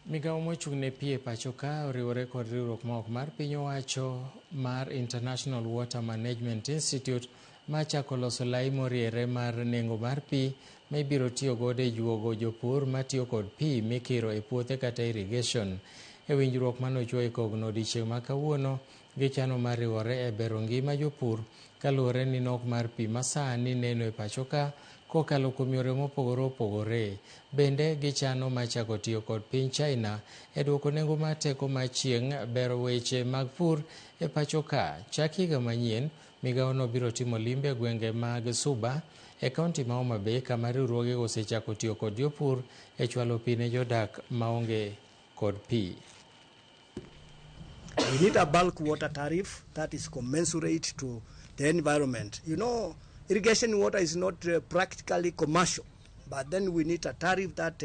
Migao mochung'ne pi e pacho ka oriwore kod riwruok ma ok mar piny owacho mar International Water Management Institute ma chako loso lai moriere mar nengo mar pi ma ibiro tiyo godo e juogo jopur matiyo kod pi mikiro e puothe kata irrigation. E winjruok manochwo e kogno odiechieng' ma kawuono, gichano mar riwore e bero ngima jopur kaluwore ni nok mar pi masani neno e pacho ka kokalo kuom yore mopogore opogore. Bende gichano machako tiyo kod piny China e duoko nengo mar teko mar chieng' bero weche mag pur e pacho ka. Chak higa manyien, migaono biro timo limbe e gwenge mag Suba e kaunti ma Homa Bay kama riwruogego osechako tiyo kod jopur e chwalo pi ne jodak maonge kod pi. We need a bulk water tariff that is commensurate to the environment. You know, irrigation water is not practically commercial, but then we need a tariff that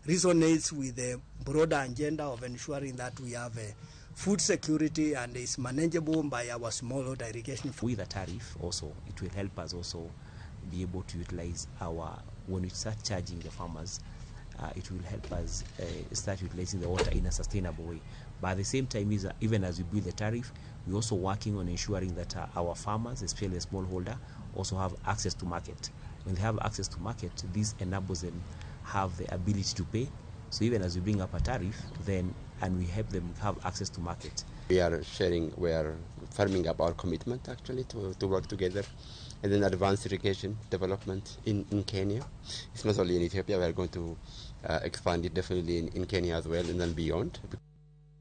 resonates with the broader agenda of ensuring that we have food security and is manageable by our smallholder irrigation. With a tariff also, it will help us also be able to utilize when we start charging the farmers, it will help us start utilizing the water in a sustainable way. But at the same time, even as we build the tariff, we're also working on ensuring that our farmers, especially the smallholder, also have access to market. When they have access to market, this enables them have the ability to pay. So even as we bring up a tariff, and we help them have access to market. We are firming up our commitment actually to work together and then advance irrigation development in Kenya. It's not only in Ethiopia, we are going to expand it definitely in Kenya as well and then beyond.